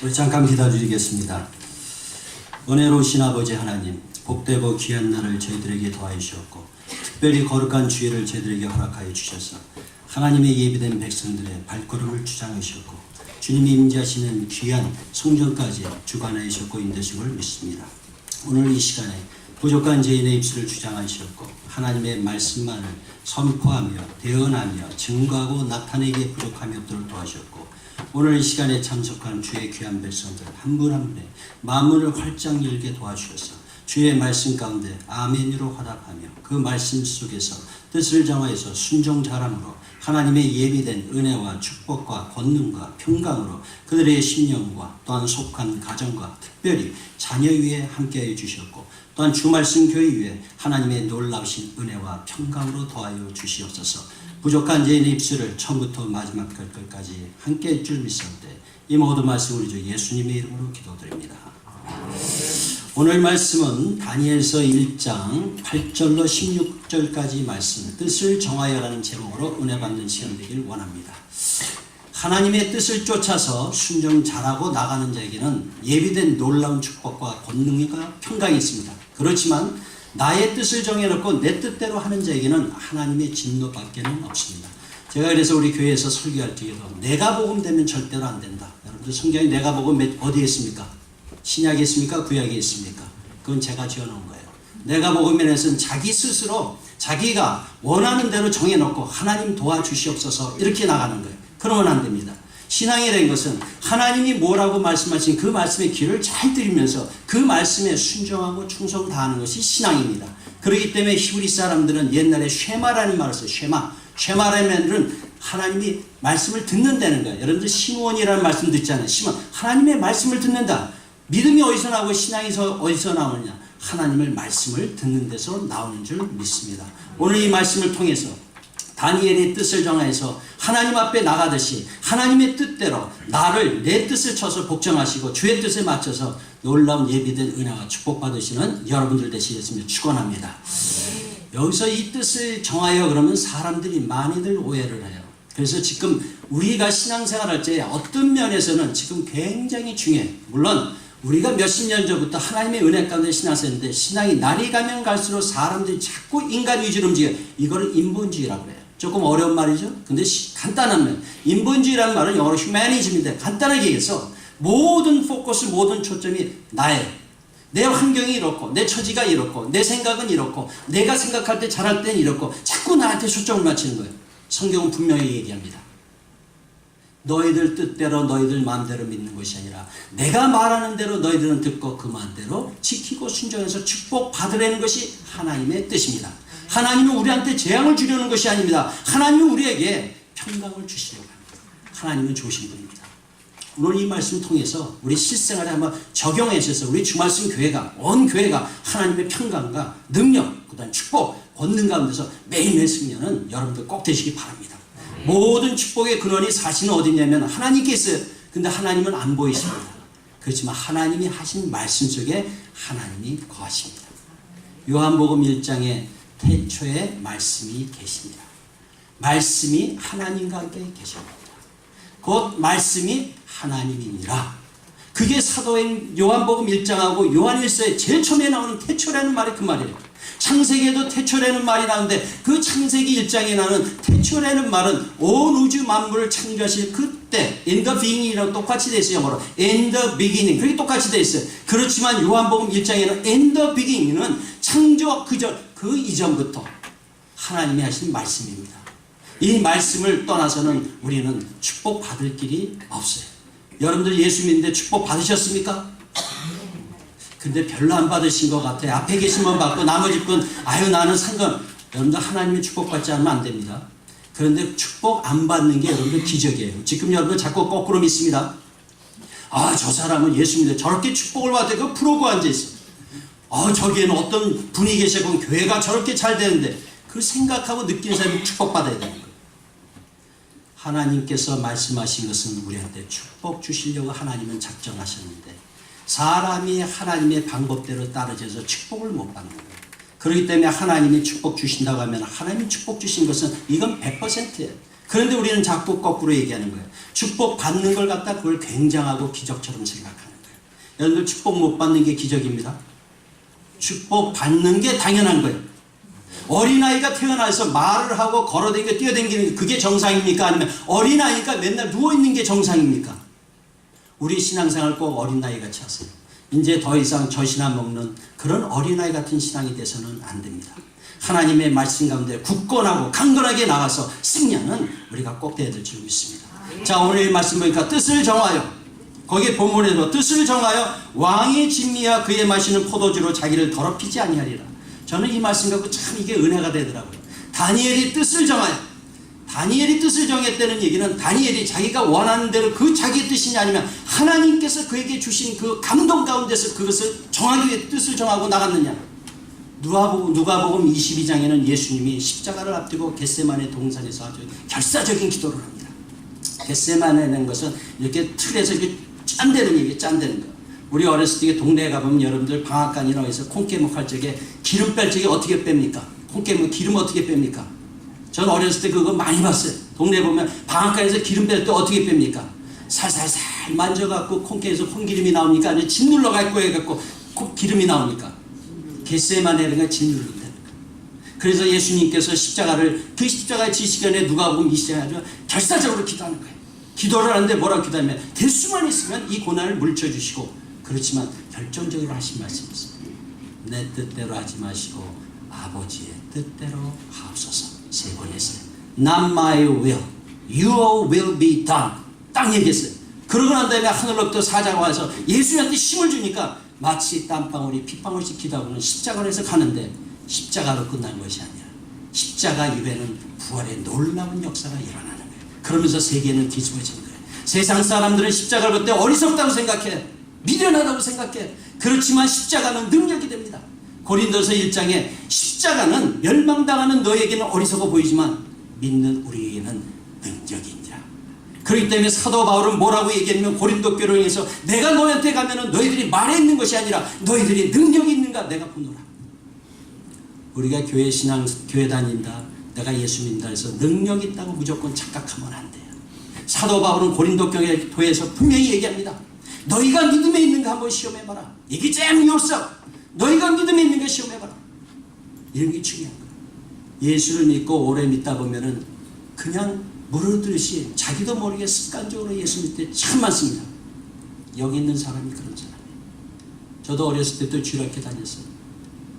우리 잠깐 기다리겠습니다. 은혜로우신 아버지 하나님, 복되고 귀한 날을 저희들에게 더하여 주셨고 특별히 거룩한 주일을 저희들에게 허락하여 주셔서 하나님의 예비된 백성들의 발걸음을 주장하셨고 주님이 임재하시는 귀한 성전까지 주관하여 주셨고 인도심을 믿습니다. 오늘 이 시간에 부족한 죄인의 입술을 주장하셨고 하나님의 말씀만을 선포하며 대언하며 증거하고 나타내기에 부족함이 없도록 도와주셨고 오늘 이 시간에 참석한 주의 귀한 백성들 한 분 한 분의 마음문을 활짝 열게 도와주셔서 주의 말씀 가운데 아멘으로 화답하며 그 말씀 속에서 뜻을 정하여서 순종 자랑으로 하나님의 예비된 은혜와 축복과 권능과 평강으로 그들의 심령과 또한 속한 가정과 특별히 자녀 위에 함께하여 주셨고 또한 주말씀 교회 위에 하나님의 놀라우신 은혜와 평강으로 더하여 주시옵소서. 부족한 죄인의 입술을 처음부터 마지막 끝까지 함께 할 줄 믿사오되 이 모든 말씀 우리 주 예수님의 이름으로 기도드립니다. 오늘 말씀은 다니엘서 1장 8절로 16절까지 말씀 뜻을 정하여라는 제목으로 은혜 받는 시간 되길 원합니다. 하나님의 뜻을 쫓아서 순종 잘하고 나가는 자에게는 예비된 놀라운 축복과 권능과 평강이 있습니다. 그렇지만 나의 뜻을 정해놓고 내 뜻대로 하는 자에게는 하나님의 진노밖에는 없습니다. 제가 그래서 우리 교회에서 설교할 때에도 내가 복음 되면 절대로 안 된다. 여러분들 성경에 내가 복음 어디에 있습니까? 신약에 있습니까? 구약에 있습니까? 그건 제가 지어놓은 거예요. 내가 복음에서는 자기 스스로 자기가 원하는 대로 정해놓고 하나님 도와주시옵소서 이렇게 나가는 거예요. 그러면 안 됩니다. 신앙이라는 것은 하나님이 뭐라고 말씀하신 그 말씀의 길을 잘 들으면서 그 말씀에 순종하고 충성 다하는 것이 신앙입니다. 그렇기 때문에 히브리 사람들은 옛날에 쉐마라는 말을 써요. 쉐마라는 말은 하나님이 말씀을 듣는다는 거예요. 여러분들 시므온이라는 말씀 듣잖아요. 시므온, 하나님의 말씀을 듣는다. 믿음이 어디서 나오고 신앙이 어디서 나오느냐? 하나님의 말씀을 듣는 데서 나오는 줄 믿습니다. 오늘 이 말씀을 통해서 다니엘의 뜻을 정하여서 하나님 앞에 나가듯이 하나님의 뜻대로 나를 내 뜻을 쳐서 복종하시고 주의 뜻에 맞춰서 놀라운 예비된 은혜와 축복받으시는 여러분들 되시겠으면 축원합니다. 여기서 이 뜻을 정하여 그러면 사람들이 많이들 오해를 해요. 그래서 지금 우리가 신앙생활할 때 어떤 면에서는 지금 굉장히 중요해요. 물론 우리가 몇십 년 전부터 하나님의 은혜 가운데 신앙생활했는데 신앙이 날이 가면 갈수록 사람들이 자꾸 인간 위주로 움직여요. 이거를 인본주의라고 해요. 조금 어려운 말이죠. 근데 간단한 말. 인본주의라는 말은 영어로 휴머니즘인데 간단하게 얘기해서 모든 포커스, 모든 초점이 나예요. 내 환경이 이렇고 내 처지가 이렇고 내 생각은 이렇고 내가 생각할 때 잘할 때는 이렇고 자꾸 나한테 초점을 맞추는 거예요. 성경은 분명히 얘기합니다. 너희들 뜻대로 너희들 마음대로 믿는 것이 아니라 내가 말하는 대로 너희들은 듣고 그 마음대로 지키고 순종해서 축복 받으려는 것이 하나님의 뜻입니다. 하나님은 우리한테 재앙을 주려는 것이 아닙니다. 하나님은 우리에게 평강을 주시려고 합니다. 하나님은 좋으신 분입니다. 오늘 이 말씀을 통해서 우리 실생활에 한번 적용해서 우리 주말씀 교회가 온 교회가 하나님의 평강과 능력, 그다음 축복, 권능 가운데서 매일매일 승리하는 여러분들 꼭 되시기 바랍니다. 모든 축복의 근원이 사실은 어디 있냐면 하나님께 있어요. 근데 하나님은 안 보이십니다. 그렇지만 하나님이 하신 말씀 속에 하나님이 거하십니다. 요한복음 1장에 태초에 말씀이 계십니다. 말씀이 하나님과 함께 계십니다. 곧 말씀이 하나님이니라. 그게 사도행 요한복음 1장하고 요한일서에 제일 처음에 나오는 태초라는 말이 그 말이에요. 창세기에도 태초라는 말이 나오는데 그 창세기 1장에 나오는 태초라는 말은 온 우주 만물을 창조하실 그때 in the beginning이라고 똑같이 되어 있어요. 영어로 in the beginning 그렇게 똑같이 되어 있어요. 그렇지만 요한복음 1장에는 in the beginning은 창조 그 이전부터 하나님이 하신 말씀입니다. 이 말씀을 떠나서는 우리는 축복 받을 길이 없어요. 여러분들 예수 믿는데 축복 받으셨습니까? 근데 별로 안 받으신 것 같아요. 앞에 계신 분 받고 나머지 분 아유 나는 상관. 여러분들 하나님의 축복 받지 않으면 안 됩니다. 그런데 축복 안 받는 게 여러분들 기적이에요. 지금 여러분들 자꾸 거꾸로 믿습니다. 아 저 사람은 예수 믿는데 저렇게 축복을 받대 그 프로고 앉아있어. 저기에는 어떤 분이 계시고 교회가 저렇게 잘 되는데 그걸 생각하고 느끼는 사람이 축복받아야 되는 거예요. 하나님께서 말씀하신 것은 우리한테 축복 주시려고 하나님은 작정하셨는데 사람이 하나님의 방법대로 따라져서 축복을 못 받는 거예요. 그렇기 때문에 하나님이 축복 주신다고 하면 하나님이 축복 주신 것은 이건 100%예요. 그런데 우리는 자꾸 거꾸로 얘기하는 거예요. 축복 받는 걸 갖다 그걸 굉장하고 기적처럼 생각하는 거예요. 여러분들 축복 못 받는 게 기적입니다. 축복 받는 게 당연한 거예요. 어린아이가 태어나서 말을 하고 걸어다니고 뛰어다니는 게 그게 정상입니까? 아니면 어린아이가 맨날 누워있는 게 정상입니까? 우리 신앙생활 꼭 어린아이 같이 하세요. 이제 더 이상 젖이나 먹는 그런 어린아이 같은 신앙이 돼서는 안 됩니다. 하나님의 말씀 가운데 굳건하고 강건하게 나가서 승리하는 우리가 꼭 돼야 될 줄 믿습니다. 자, 오늘 이 말씀 보니까 뜻을 정하여, 거기에 본문에도 뜻을 정하여 왕의 진미와 그의 마시는 포도주로 자기를 더럽히지 아니하리라. 저는 이 말씀 갖고 참 이게 은혜가 되더라고요. 다니엘이 뜻을 정하여, 다니엘이 뜻을 정했다는 얘기는 다니엘이 자기가 원하는 대로 그 자기의 뜻이냐 아니면 하나님께서 그에게 주신 그 감동 가운데서 그것을 정하기 위해 뜻을 정하고 나갔느냐. 누가복음 22장에는 예수님이 십자가를 앞두고 겟세마네 동산에서 아주 결사적인 기도를 합니다. 겟세마네라는 것은 이렇게 틀에서 이렇게 짠대는 얘기예요. 짠대는 거. 우리 어렸을 때 동네에 가보면 여러분들 방앗간이라고 해서 콩깨묵 할 적에 기름 뺄 적에 어떻게 뺍니까? 콩깨묵 기름 어떻게 뺍니까? 전 어렸을 때 그거 많이 봤어요. 동네에 보면 방앗간에서 기름 뺄 때 어떻게 뺍니까? 살살살 만져갖고 콩깨에서 콩기름이 나오니까 아주 짓눌러갖고 해갖고 기름이 나오니까. 겟세마네라는 걸 짓누른다는 거예요. 그래서 예수님께서 십자가를 그 십자가의 지시간에 누가복음 22장에 결사적으로 기도하는 거예요. 기도를 하는데 뭐라고 기도하면 될 수만 있으면 이 고난을 물리쳐주시고, 그렇지만 결정적으로 하신 말씀이 있습니다. 내 뜻대로 하지 마시고 아버지의 뜻대로 하옵소서. 3번 했어요. Not my will, your will be done. 딱 얘기했어요. 그러고 난 다음에 하늘로부터 사자가 와서 예수님한테 힘을 주니까 마치 땀방울이 핏방울씩 기도하고는 십자가에서 가는데 십자가로 끝난 것이 아니라 십자가 이후에는 부활의 놀라운 역사가 일어나는 거예요. 그러면서 세계는 뒤집어진 거예요. 세상 사람들은 십자가를 볼 때 어리석다고 생각해. 미련하다고 생각해. 그렇지만 십자가는 능력이 됩니다. 고린도서 1장에 십자가는 멸망당하는 너에게는 어리석어 보이지만 믿는 우리에게는 능력이니라. 그렇기 때문에 사도 바울은 뭐라고 얘기했냐면 고린도 교회를 해서 내가 너희한테 가면은 너희들이 말에 있는 것이 아니라 너희들이 능력이 있는가 내가 보노라. 우리가 교회 다닌다, 내가 예수 믿는다 해서 능력 있다고 무조건 착각하면 안 돼요. 사도 바울은 고린도 교회에서 분명히 얘기합니다. 너희가 믿음에 있는가 한번 시험해봐라. 얘기잼 yourself. 너희가 믿음에 있는가 시험해봐라. 이런 게 중요한 거예요. 예수를 믿고 오래 믿다 보면은 그냥 물어들듯이 자기도 모르게 습관적으로 예수 믿을 때 참 많습니다. 여기 있는 사람이 그런 사람이에요. 저도 어렸을 때도 주일학교 다녔어요.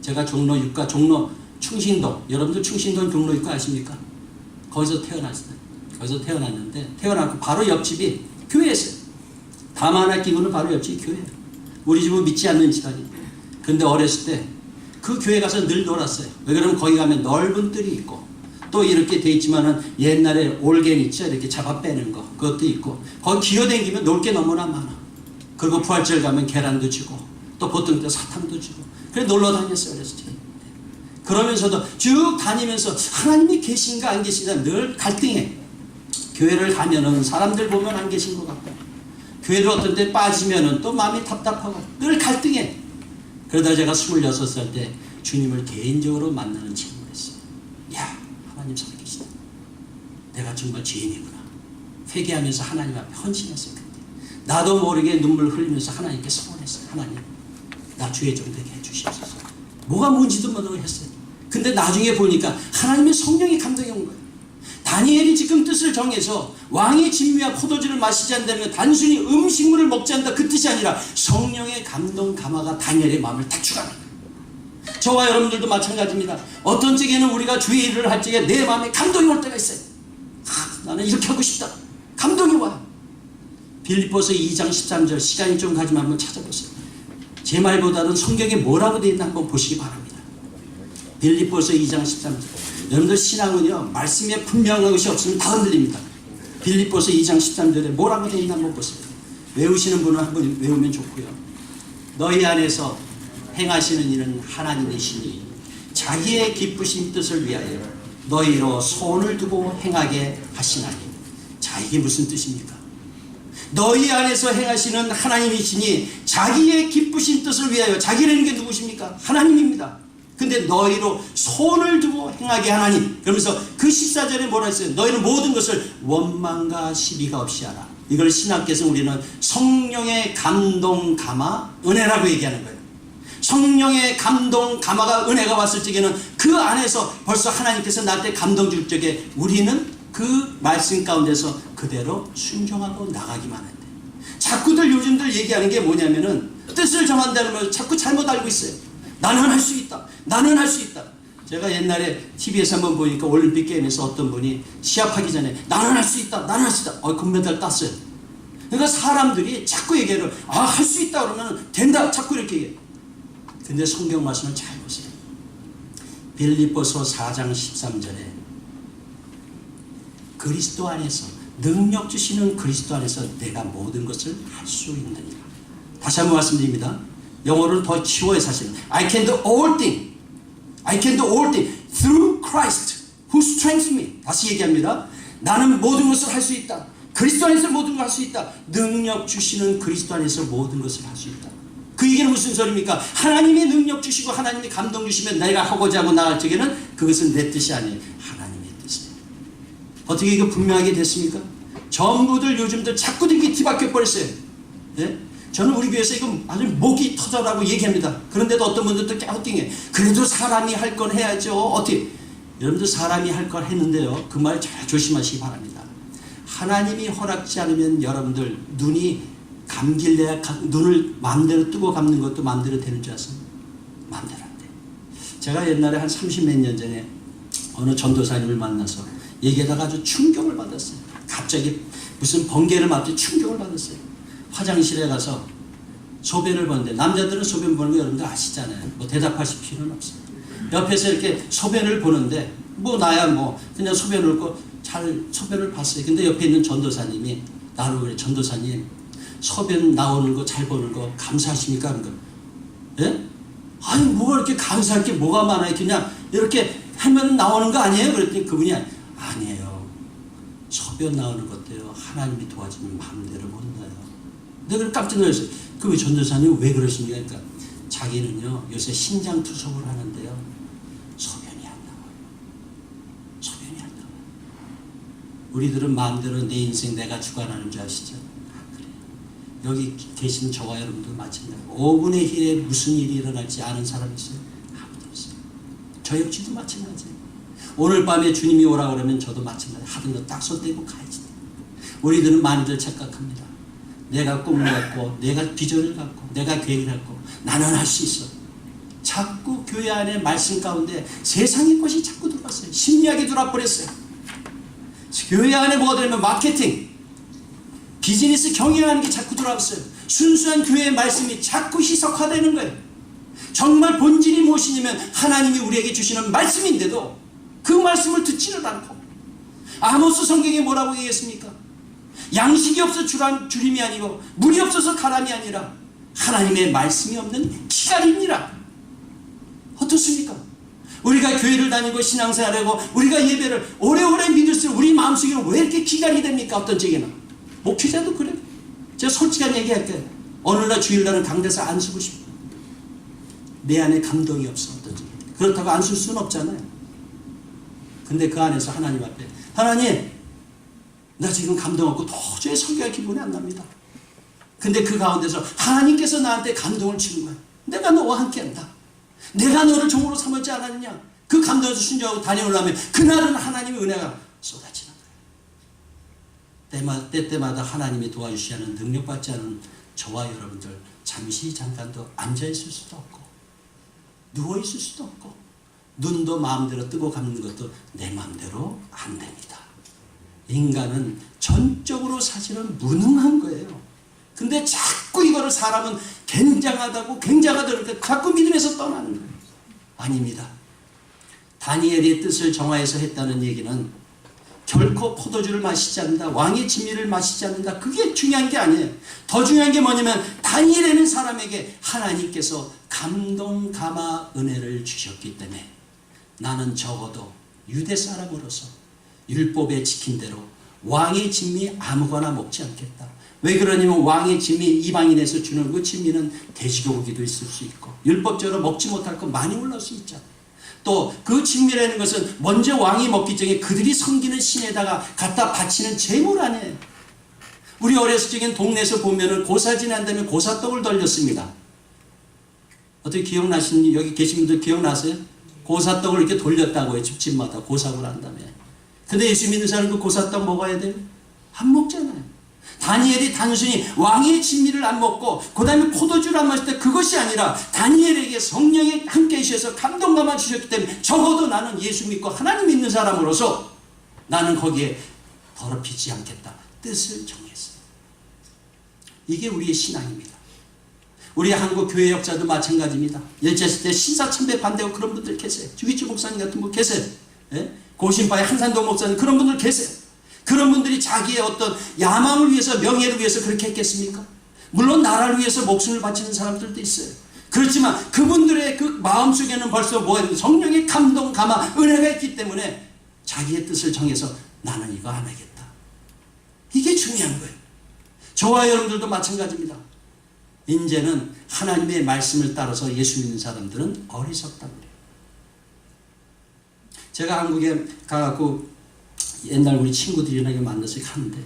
제가 종로 6가 종로 충신동, 여러분들 충신동 종로 6가 아십니까? 거기서 태어났어요. 거기서 태어났는데 태어나고 바로 옆집이 교회였어요. 다마나 끼고는 바로 옆집이 교회예요. 우리 집은 믿지 않는 집안이에요. 근데 어렸을 때 그 교회 가서 늘 놀았어요. 왜 그러면 거기 가면 넓은 뜰이 있고 또 이렇게 돼 있지만은 옛날에 올갱 있죠? 이렇게 잡아 빼는 거 그것도 있고 거기 기어다니면 놀 게 너무나 많아. 그리고 부활절 가면 계란도 주고 또 보통 때 사탕도 주고 그래 놀러 다녔어요. 어렸을 때. 그러면서도 쭉 다니면서 하나님이 계신가 안 계신가 늘 갈등해. 교회를 가면은 사람들 보면 안 계신 것 같고 교회를 어떤 때 빠지면은 또 마음이 답답하고 늘 갈등해. 그러다 제가 26살 때 주님을 개인적으로 만나는 체험을 했어요. 야, 하나님 살아계시다. 내가 정말 죄인이구나. 회개하면서 하나님 앞에 헌신했어요. 그때. 나도 모르게 눈물 흘리면서 하나님께 소원했어요. 하나님, 나 주의 종 되게 해주시옵소서. 뭐가 뭔지도 모르고 했어요. 근데 나중에 보니까 하나님의 성령이 감동이 온 거예요. 다니엘이 지금 뜻을 정해서 왕의 진미와 포도주를 마시지 않는다는 건 단순히 음식물을 먹지 않는다 그 뜻이 아니라 성령의 감동 감화가 다니엘의 마음을 탁 주가는 거예요. 저와 여러분들도 마찬가지입니다. 어떤 적에는 우리가 주의 일을 할 적에 내 마음에 감동이 올 때가 있어요. 나는 이렇게 하고 싶다. 감동이 와요. 빌립보서 2장 13절 시간이 좀 가지만 한번 찾아보세요. 제 말보다는 성경에 뭐라고 되어 있나 한번 보시기 바랍니다. 빌립보서 2장 13절. 여러분들 신앙은요 말씀에 분명한 것이 없으면 다 흔들립니다. 빌립보서 2장 13절에 뭐라고 되어 있나 한번 보세요. 외우시는 분은 한번 외우면 좋고요. 너희 안에서 행하시는 일은 하나님이시니 자기의 기쁘신 뜻을 위하여 너희로 소원을 두고 행하게 하시나니. 자, 이게 무슨 뜻입니까? 너희 안에서 행하시는 하나님이시니 자기의 기쁘신 뜻을 위하여. 자기라는 게 누구십니까? 하나님입니다. 근데 너희로 손을 두고 행하게 하나니. 그러면서 그 14절에 뭐라 했어요? 너희는 모든 것을 원망과 시비가 없이 하라. 이걸 신학계에서 우리는 성령의 감동 감화 은혜라고 얘기하는 거예요. 성령의 감동 감화가 은혜가 왔을 적에는 그 안에서 벌써 하나님께서 나한테 감동 줄 적에 우리는 그 말씀 가운데서 그대로 순종하고 나가기만 한대. 자꾸들 요즘들 얘기하는 게 뭐냐면은 뜻을 정한다는 걸 자꾸 잘못 알고 있어요. 나는 할 수 있다. 나는 할 수 있다. 제가 옛날에 TV에서 한번 보니까 올림픽 게임에서 어떤 분이 시합하기 전에 나는 할 수 있다. 나는 할 수 있다. 금메달 땄어요. 그러니까 사람들이 자꾸 얘기해요. 할 수 있다 그러면 된다. 자꾸 이렇게 얘기해요. 근데 성경 말씀을 잘 보세요. 빌립보서 4장 13절에 그리스도 안에서 능력 주시는 그리스도 안에서 내가 모든 것을 할 수 있느니라. 다시 한번 말씀드립니다. 영어를 더 치워야 사실은 I can do all things. I can do all things through Christ who strengthens me. 다시 얘기합니다. 나는 모든 것을 할 수 있다. 그리스도 안에서 모든 걸 할 수 있다. 능력 주시는 그리스도 안에서 모든 것을 할 수 있다. 그 얘기는 무슨 소리입니까? 하나님이 능력 주시고 하나님이 감동 주시면 내가 하고자 하고 나갈 적에는 그것은 내 뜻이 아니에요. 하나님의 뜻이에요. 어떻게 이거 분명하게 됐습니까? 전부들 요즘들 자꾸 이렇게 뒤바뀌어 버렸어요. 예? 저는 우리 교회에서 이거 아주 목이 터져라고 얘기합니다. 그런데도 어떤 분들도 깨우팅해. 그래도 사람이 할 건 해야죠. 어떻게? 여러분들 사람이 할 걸 했는데요. 그 말 잘 조심하시기 바랍니다. 하나님이 허락지 않으면 여러분들 눈이 감길래야 눈을 마음대로 뜨고 감는 것도 마음대로 되는 줄 아세요? 마음대로 안 돼. 제가 옛날에 한 30몇 년 전에 어느 전도사님을 만나서 얘기하다가 아주 충격을 받았어요. 갑자기 무슨 번개를 맞고 충격을 받았어요. 화장실에 가서 소변을 보는데 남자들은 소변 보는 거 여러분들 아시잖아요. 뭐 대답하실 필요는 없어요. 옆에서 이렇게 소변을 보는데 뭐 나야 뭐 그냥 소변을 고 잘 소변을 봤어요. 근데 옆에 있는 전도사님이 나를 그래. 전도사님 소변 나오는 거 잘 보는 거 감사하십니까? 하는 거. 예? 아니 뭐가 이렇게 감사할 게 뭐가 많아요. 그냥 이렇게 하면 나오는 거 아니에요? 그랬더니 그분이 아니에요. 소변 나오는 것도요. 하나님이 도와주면 마음대로 본다요. 내가 깜짝 놀랐어요. 그 전도사님 왜 그러십니까? 그러니까 자기는요 요새 심장 투석을 하는데요. 소변이 안 나와요. 소변이 안 나와요. 우리들은 마음대로 내 인생 내가 주관하는 줄 아시죠? 여기 계신 저와 여러분도 마찬가지고 5분의 1에 무슨 일이 일어날지 아는 사람이 있어요? 아무도 없어요. 저 역시도 마찬가지예요. 오늘 밤에 주님이 오라 그러면 저도 마찬가지예요. 하던 거 딱 손대고 가야지. 우리들은 많이들 착각합니다. 내가 꿈을 갖고 내가 비전을 갖고 내가 계획을 갖고 나는 할 수 있어. 자꾸 교회 안에 말씀 가운데 세상의 것이 자꾸 들어왔어요. 심리학이 들어와버렸어요. 교회 안에 뭐가 들어오면 마케팅 비즈니스 경영하는 게 자꾸 들어왔어요. 순수한 교회의 말씀이 자꾸 희석화되는 거예요. 정말 본질이 무엇이냐면 하나님이 우리에게 주시는 말씀인데도 그 말씀을 듣지를 않고 아모스 성경에 뭐라고 얘기했습니까? 양식이 없어 주림이 아니고 물이 없어서 가람이 아니라 하나님의 말씀이 없는 기갈입니다. 어떻습니까? 우리가 교회를 다니고 신앙생활하고 우리가 예배를 오래오래 믿을수록 우리 마음속에 왜 이렇게 기갈이 됩니까? 어떤 적에는 목회자도 그래요. 제가 솔직한 얘기 할게요. 어느 날 주일날은 강대에서 안 쓰고 싶어요. 내 안에 감동이 없어. 어떤 적에. 그렇다고 안 쓸 수는 없잖아요. 근데 그 안에서 하나님 앞에 하나님 나 지금 감동 없고 도저히 설교할 기분이 안 납니다. 근데 그 가운데서 하나님께서 나한테 감동을 주는 거야. 내가 너와 함께한다. 내가 너를 종으로 삼았지 않았느냐. 그 감동에서 순종하고 다녀오려면 그날은 하나님의 은혜가 쏟아지는 거예요. 때때마다 하나님이 도와주시지 않은 능력받지 않은 저와 여러분들 잠시 잠깐도 앉아있을 수도 없고 누워있을 수도 없고 눈도 마음대로 뜨고 감는 것도 내 마음대로 안 됩니다. 인간은 전적으로 사실은 무능한 거예요. 근데 자꾸 이거를 사람은 굉장하다고 그러니까 자꾸 믿음에서 떠나는 거예요. 아닙니다. 다니엘의 뜻을 정하여서 했다는 얘기는 결코 포도주를 마시지 않는다. 왕의 진미를 마시지 않는다. 그게 중요한 게 아니에요. 더 중요한 게 뭐냐면 다니엘이라는 사람에게 하나님께서 감동 감화 은혜를 주셨기 때문에 나는 적어도 유대 사람으로서 율법에 지킨 대로 왕의 진미 아무거나 먹지 않겠다. 왜 그러냐면 왕의 진미, 이방인에서 주는 그 진미는 돼지고기도 있을 수 있고 율법적으로 먹지 못할 것 많이 올라올 수 있잖아요. 또 그 진미라는 것은 먼저 왕이 먹기 전에 그들이 섬기는 신에다가 갖다 바치는 제물 아니에요. 우리 어렸을 적엔 동네에서 보면은 고사 지난 다음에 고사떡을 돌렸습니다. 어떻게 기억나시는지 여기 계신 분들 기억나세요? 고사떡을 이렇게 돌렸다고요. 집집마다 고사를 한 다음에. 근데 예수 믿는 사람은 그 고사떡 먹어야 돼요? 안 먹잖아요. 다니엘이 단순히 왕의 진미를 안 먹고 그 다음에 포도주를 안 마실 때 그것이 아니라 다니엘에게 성령이 함께 계셔서 감동감을 주셨기 때문에 적어도 나는 예수 믿고 하나님 믿는 사람으로서 나는 거기에 더럽히지 않겠다. 뜻을 정했어요. 이게 우리의 신앙입니다. 우리 한국 교회 역사도 마찬가지입니다. 일제시대 때 신사참배 반대하고 그런 분들 계세요. 주기철 목사님 같은 분 계세요. 예? 고신파의 한산도 목사님 그런 분들 계세요. 그런 분들이 자기의 어떤 야망을 위해서 명예를 위해서 그렇게 했겠습니까? 물론 나라를 위해서 목숨을 바치는 사람들도 있어요. 그렇지만 그분들의 그 마음속에는 벌써 뭐예요? 성령의 감동, 감화, 은혜가 있기 때문에 자기의 뜻을 정해서 나는 이거 안 하겠다. 이게 중요한 거예요. 저와 여러분들도 마찬가지입니다. 이제는 하나님의 말씀을 따라서 예수 믿는 사람들은 어리석다고 그래요. 제가 한국에 가갖고 옛날 우리 친구들이랑 만나서 하는데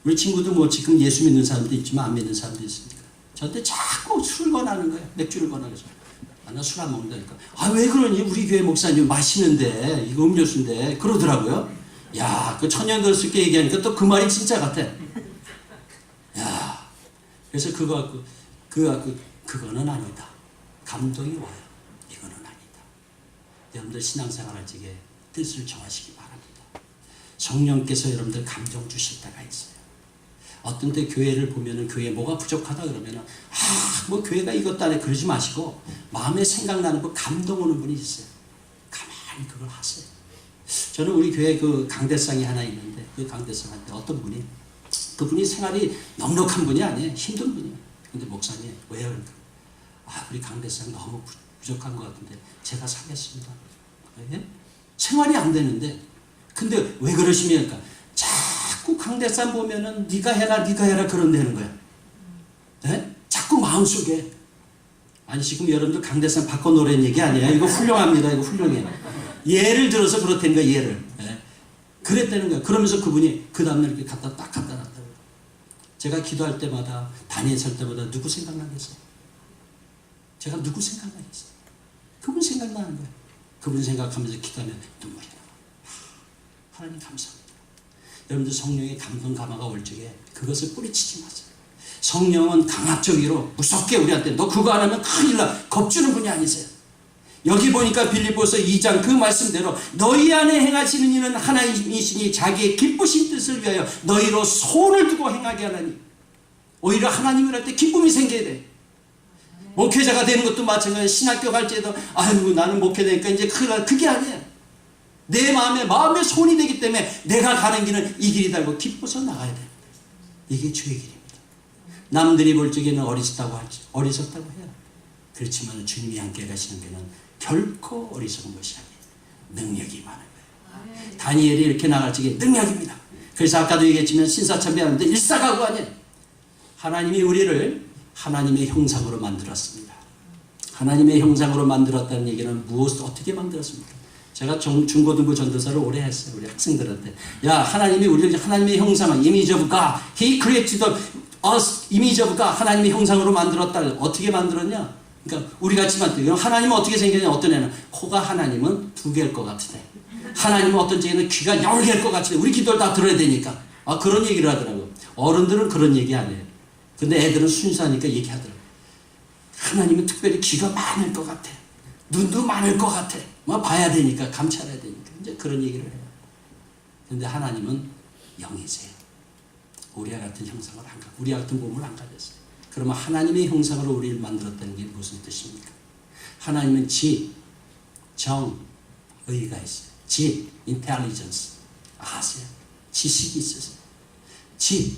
우리 친구도 뭐 지금 예수 믿는 사람도 있지만 안 믿는 사람도 있으니까 저한테 자꾸 술을 권하는 거예요. 맥주를 권하면서 나 술 안 먹는다니까. 아 왜 그러니? 우리 교회 목사님 마시는데 이거 음료수인데 그러더라고요. 야, 그 천연돌스럽게 얘기하니까 또 그 말이 진짜 같아. 야, 그래서 그거는 아니다. 감동이 와요. 이거는 아니다. 여러분들 신앙생활할 적에 뜻을 정하시기 바랍니다. 성령께서 여러분들 감정 주실 때가 있어요. 어떤 때 교회를 보면은 교회에 뭐가 부족하다 그러면은 뭐 교회가 이것도 안 해 그러지 마시고 마음에 생각나는 그 감동 오는 분이 있어요. 가만히 그걸 하세요. 저는 우리 교회 그 강대상이 하나 있는데 그 강대상한테 어떤 분이 그분이 생활이 넉넉한 분이 아니에요. 힘든 분이에요. 근데 목사님 왜요? 그러니까 우리 강대상 너무 부족한 것 같은데 제가 사겠습니다. 예? 생활이 안 되는데 근데 왜 그러십니까? 자꾸 강대상 보면은 네가 해라 그런다는 거야. 네? 자꾸 마음속에 아니 지금 여러분들 강대상 바꿔놓으라는 얘기 아니에요. 이거 훌륭합니다. 이거 훌륭해. 예를 들어서 그렇다는 거야. 예를. 네? 그랬다는 거야. 그러면서 그분이 그 다음날 이렇게 딱 갖다 놨다고. 제가 기도할 때마다 단위에 설 때마다 누구 생각나겠어요? 제가 누구 생각나겠어요? 그분 생각나는 거야. 그분 생각하면서 기도하면 눈물이 나. 하나님 감사합니다. 여러분들 성령의 감동 감화가 올 적에 그것을 뿌리치지 마세요. 성령은 강압적으로 무섭게 우리한테 너 그거 안 하면 큰일 나 겁주는 분이 아니세요. 여기 보니까 빌립보서 2장 그 말씀대로 너희 안에 행하시는 이는 하나님이시니 자기의 기쁘신 뜻을 위하여 너희로 손을 두고 행하게 하나니 오히려 하나님을 할 때 기쁨이 생겨야 돼. 목회자가 되는 것도 마찬가지예요. 신학교 갈 때도 아이고 나는 목회되니까 이제 큰일 나 그게 아니에요. 내 마음의 손이 되기 때문에 내가 가는 길은 이 길이다 알고 기뻐서 나가야 돼. 이게 주의 길입니다. 남들이 볼 적에는 어리석다고 해요. 그렇지만 주님이 함께 가시는 데는 결코 어리석은 것이 아니에요. 능력이 많은 거예요. 다니엘이 이렇게 나갈 적에 능력입니다. 그래서 아까도 얘기했지만 신사참배하는데 일사가구 아니에요. 하나님이 우리를 하나님의 형상으로 만들었습니다. 하나님의 형상으로 만들었다는 얘기는 무엇을 어떻게 만들었습니까? 제가 중고등부 전도사를 오래 했어요. 우리 학생들한테. 야, 하나님이 우리를 하나님의 형상을 image of God. He created us image of God. 하나님의 형상으로 만들었다. 어떻게 만들었냐? 그러니까 우리 같이 만들어요. 하나님은 어떻게 생겼냐? 어떤 애는 코가 하나님은 2개일 것 같으대. 하나님은 어떤 쪽에는 귀가 10개일 것 같으대. 우리 기도를 다 들어야 되니까. 그런 얘기를 하더라고요. 어른들은 그런 얘기 안 해요. 근데 애들은 순수하니까 얘기하더라고요. 하나님은 특별히 귀가 많을 것 같아. 눈도 많을 것 같아. 뭐 봐야 되니까 감찰해야 되니까 이제 그런 얘기를 해요. 그런데 하나님은 영이세요. 우리와 같은 형상을 안 가졌어요. 우리와 같은 몸을 안 가졌어요. 그러면 하나님의 형상으로 우리를 만들었다는 게 무슨 뜻입니까? 하나님은 지, 정, 의가 있어요. 지, intelligence 아세요? 지식이 있어요. 지,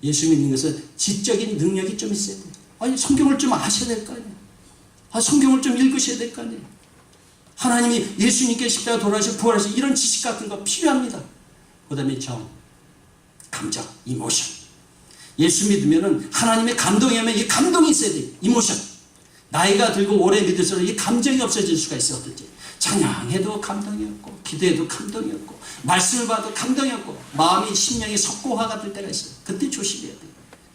예수 믿는 것은 지적인 능력이 좀 있어야 돼요. 아니 성경을 좀 아셔야 될 거 아니에요. 성경을 좀 읽으셔야 될 거 아니에요. 하나님이 예수님께 십자가 돌아가시고 부활하시고 이런 지식 같은 거 필요합니다. 그 다음에 정, 감정, 이모션 예수 믿으면은 하나님의 감동이 오면 이 감동이 있어야 돼. 이모션. 나이가 들고 오래 믿을수록 이 감정이 없어질 수가 있어. 어떤지. 찬양해도 감동이 없고, 기도해도 감동이 없고, 말씀을 봐도 감동이 없고, 마음이 심령이 석고화가 될 때가 있어요. 그때 조심해야 돼.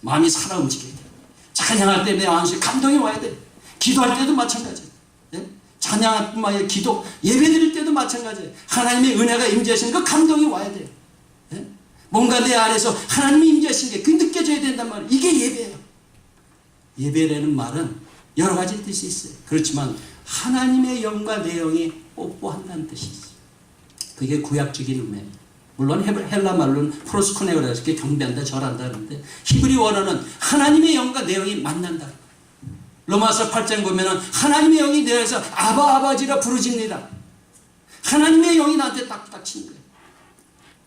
마음이 살아 움직여야 돼. 찬양할 때 내 안에 감동이 와야 돼. 기도할 때도 마찬가지예요. 예? 찬양할 뿐만 아니라 기도, 예배 드릴 때도 마찬가지예요. 하나님의 은혜가 임재하시는 그 감동이 와야 돼요. 예? 뭔가 내 안에서 하나님이 임재하신 게 그 느껴져야 된단 말이에요. 이게 예배예요. 예배라는 말은 여러 가지 뜻이 있어요. 그렇지만 하나님의 영과 내 영이 뽀뽀한다는 뜻이 있어요. 그게 구약적인 의미예요. 물론 헬라 말로는 프로스코네오라고 해서 경배한다, 절한다 하는데 히브리 원어는 하나님의 영과 내 영이 만난다. 로마서 8장 보면은 하나님의 영이 내 안에서 아바 아바지라 부르짖니다. 하나님의 영이 나한테 딱딱 치는 거예요.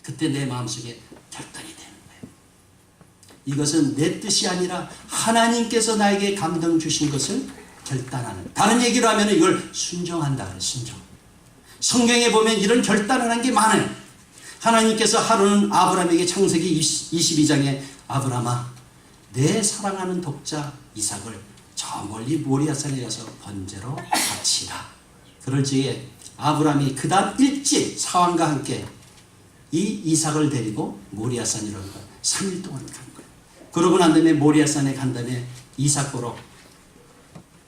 그때 내 마음속에 결단이 되는 거예요. 이것은 내 뜻이 아니라 하나님께서 나에게 감동 주신 것을 결단하는. 다른 얘기로 하면 이걸 순종한다 그래요. 순종. 성경에 보면 이런 결단을 한 게 많아요. 하나님께서 하루는 아브라함에게 창세기 22장에 아브라함아 내 사랑하는 독자 이삭을 저 멀리 모리아산에 가서 번제로 바치라. 그럴 적에 아브라함이 그 다음 일찍 사환과 함께 이 이삭을 데리고 모리아산이라고 3일 동안 간 거예요. 그러고 난 다음에 모리아산에 간 다음에 이삭 보러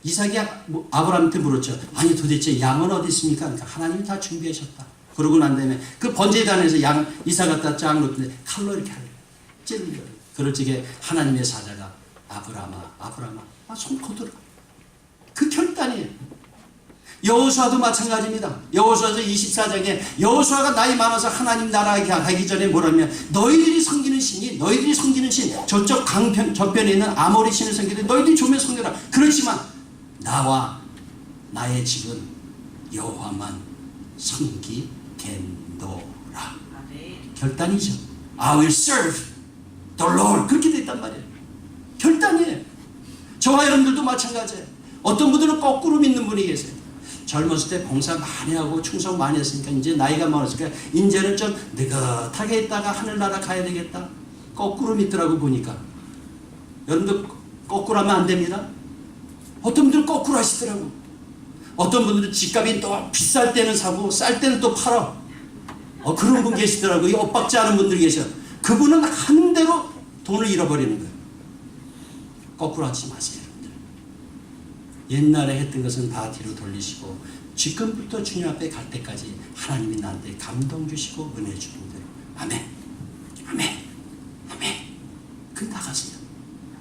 이삭이 아브라함한테 물었죠. 아니 도대체 양은 어디 있습니까? 그러니까 하나님이 다 준비하셨다. 그러고 난 다음에 그 번제단에서 양 이삭 갖다 쫙 놓는데 칼로 이렇게 찔러요. 그럴 적에 하나님의 사자가 아브라함아 손 거들어. 그 결단이에요. 여호수아도 마찬가지입니다. 여호수아서 24장에 여호수아가 나이 많아서 하나님 나라 가기 전에 뭐라면 너희들이 섬기는 신이 너희들이 섬기는 신 저쪽 강편 저편에 있는 아모리 신을 섬기되 너희들이 조면 섬겨라. 그렇지만 나와 나의 집은 여호와만 섬기겠노라. 결단이죠. I will serve the Lord. 그렇게 됐단 말이에요. 결단이에요. 저와 여러분들도 마찬가지예요. 어떤 분들은 거꾸로 믿는 분이 계세요. 젊었을 때 봉사 많이 하고 충성 많이 했으니까 이제 나이가 많았으니까 이제는 좀 느긋하게 있다가 하늘나라 가야 되겠다. 거꾸로 믿더라고 보니까. 여러분들 거꾸로 하면 안 됩니다. 어떤 분들은 거꾸로 하시더라고. 어떤 분들은 집값이 또 비쌀 때는 사고 쌀 때는 또 팔아. 그런 분 계시더라고. 이 엇박지 않은 분들이 계셔. 그분은 하는 대로 돈을 잃어버리는 거예요. 거꾸로 하지 마세요. 여러분들. 옛날에 했던 것은 다 뒤로 돌리시고 지금부터 주님 앞에 갈 때까지 하나님이 나한테 감동 주시고 은혜 주는 대로 아멘 아멘 아멘 그 나가세요.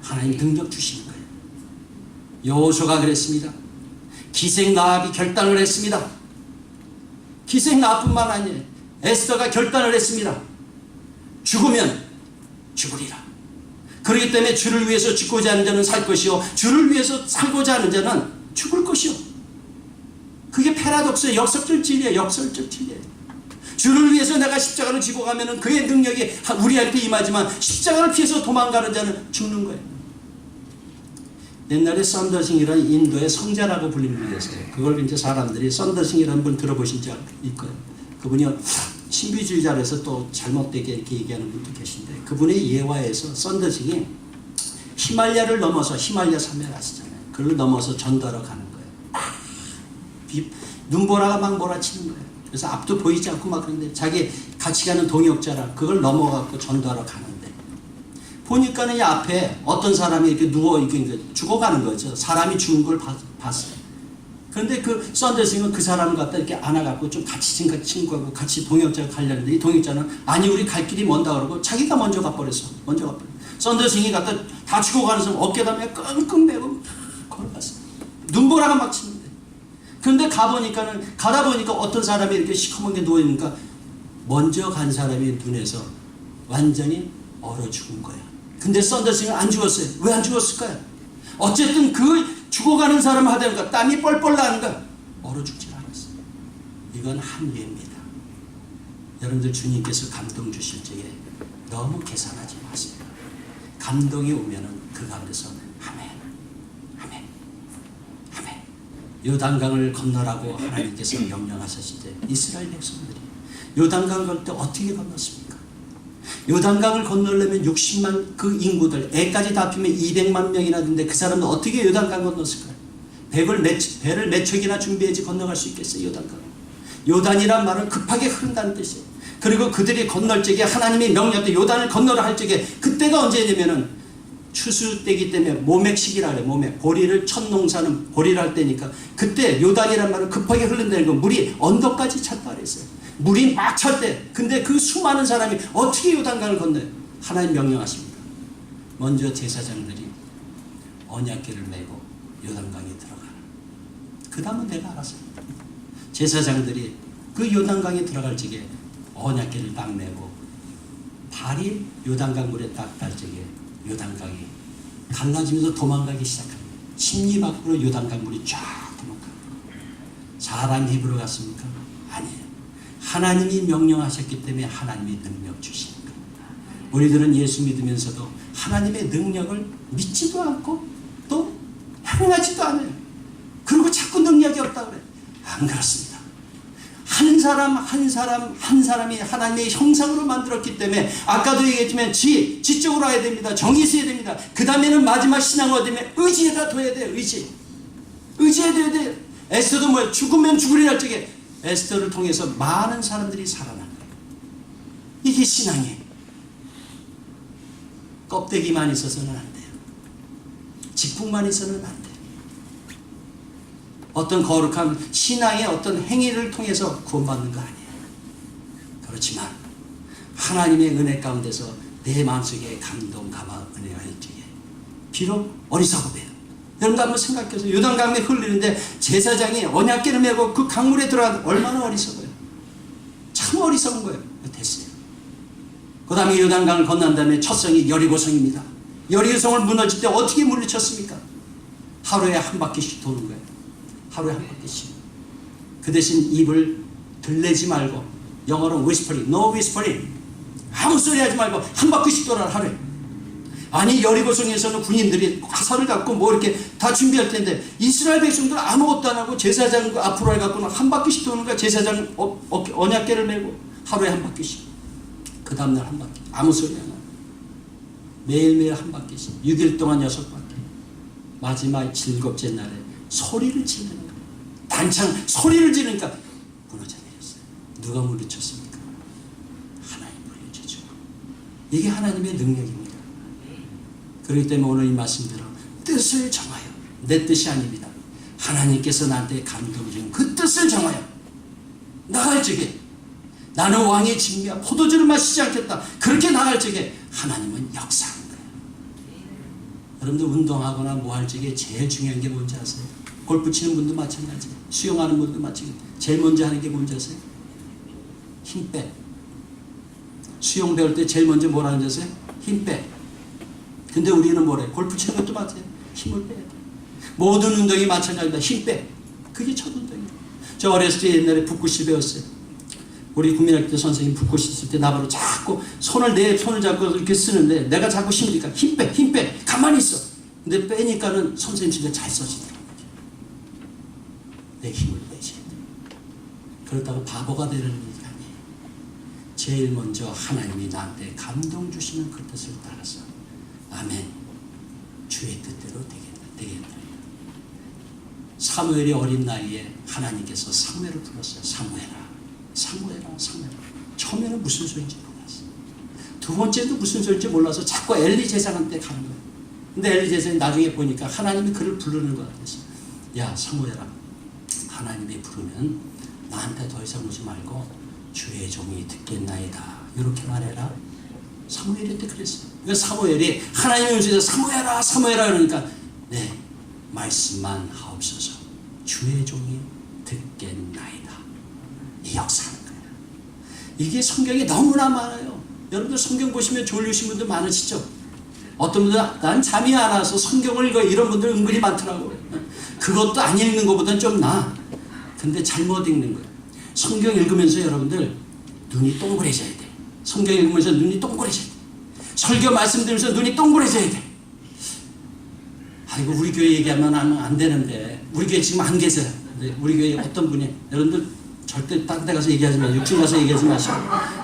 하나님 능력 주시는 거예요. 여호수아가 그랬습니다. 기생나합이 결단을 했습니다. 기생나합뿐만 아니에요. 에스더가 결단을 했습니다. 죽으면 죽으리라. 그렇기 때문에 주를 위해서 죽고자 하는 자는 살 것이요 주를 위해서 살고자 하는 자는 죽을 것이요. 그게 패러독스의 역설적 진리예요. 역설적 진리예요. 주를 위해서 내가 십자가를 지고 가면은 그의 능력이 우리한테 임하지만 십자가를 피해서 도망가는 자는 죽는 거예요. 옛날에 썬더싱이라는 인도의 성자라고 불리는 분이 있어요. 그걸 이제 사람들이 썬더싱이라는 분 들어보신 적 있고요. 그분이 신비주의자로서 또 잘못되게 이렇게 얘기하는 분도 계신데 그분의 예화에서 썬더싱이 히말라야를 넘어서 히말라야 산맥 아시잖아요. 그걸 넘어서 전도하러 가는 거예요. 눈보라가 막 몰아치는 거예요. 그래서 앞도 보이지 않고 막 그런데 자기 같이 가는 동역자랑 그걸 넘어가고 전도하러 가는데 보니까는 이 앞에 어떤 사람이 이렇게 누워 이렇게 죽어가는 거죠. 사람이 죽은 걸 봤어요. 그런데 그 썬더싱은 그 사람을 갖다 이렇게 안아갖고 좀 같이 친구하고 같이 동역자가 가려는데 이 동역자는 아니 우리 갈 길이 먼다 그러고 자기가 먼저 가버렸어. 먼저 가버렸어. 썬더싱이 갖다 다 죽어가는 사람 어깨담에 끙끙 매고 걸어갔어. 눈보라가 막 치는데. 그런데 가다 보니까 어떤 사람이 이렇게 시커멓게 누워있으니까 먼저 간 사람이 눈에서 완전히 얼어 죽은 거야. 근데 썬더싱은 안 죽었어요. 왜 안 죽었을까요? 어쨌든 그 죽어가는 사람을 하다 보니까 땀이 뻘뻘 나는 거야. 얼어 죽지 않았어요. 이건 한계입니다. 여러분들 주님께서 감동 주실 적에 너무 계산하지 마세요. 감동이 오면은 그 가운데서 아멘, 아멘, 아멘. 요단강을 건너라고 하나님께서 명령하셨을 때 이스라엘 백성들이 요단강 건널 때 어떻게 건넜습니까? 요단강을 건너려면 60만 그 인구들, 애까지 다 합치면 200만 명이나 되는데 그 사람은 어떻게 요단강 건넜을까요? 배를 몇 척이나 준비해야지 건너갈 수 있겠어요, 요단강. 요단이란 말은 급하게 흐른다는 뜻이에요. 그리고 그들이 건널 적에 하나님이 명령할 요단을 건너라 할 적에 그때가 언제냐면은 추수 때기 때문에 모맥시기라 그래요. 모맥. 보리를 첫 농사는 보리를 할 때니까 그때 요단이란 말은 급하게 흐른다는 거 물이 언덕까지 찼다 그랬어요. 물이 막 찰 때. 근데 그 수많은 사람이 어떻게 요단강을 건너요? 하나님 명령하십니다. 먼저 제사장들이 언약궤를 메고 요단강에 들어가라. 그 다음은 내가 알아서. 제사장들이 그 요단강에 들어갈 적에 언약궤를 딱 메고 발이 요단강 물에 딱 닿을 적에 요단강이 갈라지면서 도망가기 시작합니다. 심리 밖으로 요단강 물이 쫙 도망갑니다. 사람이 입으로 갔습니까? 아니에요. 하나님이 명령하셨기 때문에 하나님이 능력 주시는 겁니다. 우리들은 예수 믿으면서도 하나님의 능력을 믿지도 않고 또 행하지도 않아요. 그리고 자꾸 능력이 없다고 그래요. 안 그렇습니다. 한 사람이 하나님의 형상으로 만들었기 때문에 아까도 얘기했지만 지적으로 해야 됩니다. 정의 있어야 됩니다. 그 다음에는 마지막 신앙어가 되면 의지에다 둬야 돼요. 의지에 둬야 돼요. 에스더도 뭐예요? 죽으면 죽으리라 할 적에 에스더를 통해서 많은 사람들이 살아난 거예요. 이게 신앙이에요. 껍데기만 있어서는 안 돼요. 직분만 있어서는 안 돼요. 어떤 거룩한 신앙의 어떤 행위를 통해서 구원받는 거 아니에요. 그렇지만 하나님의 은혜 가운데서 내 마음속에 감동, 감화, 은혜가 있기에 비록 어리석음이에요. 여러분도 한번 생각해서 요단강에 흘리는데 제사장이 언약궤를 메고 그 강물에 들어가면 얼마나 어리석어요. 참 어리석은 거예요. 됐어요. 그 다음에 요단강을 건넌 다음에 첫 성이 여리고성입니다. 여리고성을 무너질 때 어떻게 물리쳤습니까? 하루에 한 바퀴씩 도는 거예요. 하루에 한 바퀴씩. 그 대신 입을 들내지 말고, 영어로 whispering, no whispering, 아무 소리 하지 말고 한 바퀴씩 돌아라 하루에. 아니 여리고성에서는 군인들이 화살을 갖고 뭐 이렇게 다 준비할 텐데 이스라엘 백성들은 아무것도 안 하고 제사장 앞으로 해갖고는 한 바퀴씩 도는 거야. 제사장 언약궤를 메고 하루에 한 바퀴씩. 그 다음날 한 바퀴. 아무 소리 안 하고 매일매일 한 바퀴씩 6일 동안 6바퀴. 마지막 7번째 날에 소리를 지르는 거예요. 단창 소리를 지르니까 무너져 내렸어요. 누가 물리쳤습니까? 하나님 물리쳐주고. 이게 하나님의 능력입니다. 그렇기 때문에 오늘 이 말씀대로 뜻을 정하여, 내 뜻이 아닙니다. 하나님께서 나한테 감동 준 그 뜻을 정하여 나갈 적에 나는 왕의 진미와 포도주를 마시지 않겠다. 그렇게 나갈 적에 하나님은 역사하는 거예요. 여러분들 운동하거나 뭐 할 적에 제일 중요한 게 뭔지 아세요? 골프 치는 분도 마찬가지예요. 수영하는 분도 마찬가지예요. 제일 먼저 하는 게 뭔지 아세요? 힘 빼. 수영 배울 때 제일 먼저 뭐라는 줄 아세요? 힘 빼. 근데 우리는 뭐래? 골프 치는 것도 마찬가지예요. 힘을 빼야 돼. 모든 운동이 마찬가지입니다. 힘 빼. 그게 첫 운동이에요. 저 어렸을 때 옛날에 붓글씨 배웠어요. 우리 국민학교 선생님 붓글씨 쓸 때 나보고 자꾸 내 손을 잡고 이렇게 쓰는데 내가 자꾸 힘드니까 힘 빼, 힘 빼. 가만히 있어. 근데 빼니까는 선생님 진짜 잘 써지더라고요. 내 힘을 빼셔야 돼. 그렇다고 바보가 되는 일이 아니에요. 제일 먼저 하나님이 나한테 감동 주시는 그 뜻을 따라서 아멘. 주의 뜻대로 되겠다. 사무엘이 어린 나이에 하나님께서 사무엘을 불렀어요. 사무엘아. 처음에는 무슨 소리인지 몰랐어요. 두 번째도 무슨 소리인지 몰라서 자꾸 엘리 제사장한테 가는 거예요. 근데 엘리 제사장이 나중에 보니까 하나님이 그를 부르는 것 같아서 야 사무엘아, 하나님이 부르면 나한테 더 이상 오지 말고 주의 종이 듣겠나이다. 이렇게 말해라. 사무엘한테 그랬어요. 그러니까 사무엘이 하나님의 음성에서 사무엘아 그러니까 네 말씀만 하옵소서. 주의 종이 듣겠나이다. 이 역사하는 거예요. 이게 성경에 너무나 많아요. 여러분들 성경 보시면 졸리신 분들 많으시죠? 어떤 분들은 난 잠이 안 와서 성경을 읽어 이런 분들 은근히 많더라고요. 그것도 안 읽는 것보다는 좀 나아. 근데 잘못 읽는 거예요. 성경 읽으면서 여러분들 눈이 동그래져야 돼. 성경 읽으면서 눈이 동그래져야 돼. 설교 말씀 들으면서 눈이 동그래져야 돼. 아이고 우리 교회 얘기하면 안 되는데 우리 교회 지금 안 계세요. 우리 교회 어떤 분이 여러분들 절대 딴 데 가서 얘기하지 마세요. 육중 가서 얘기하지 마시고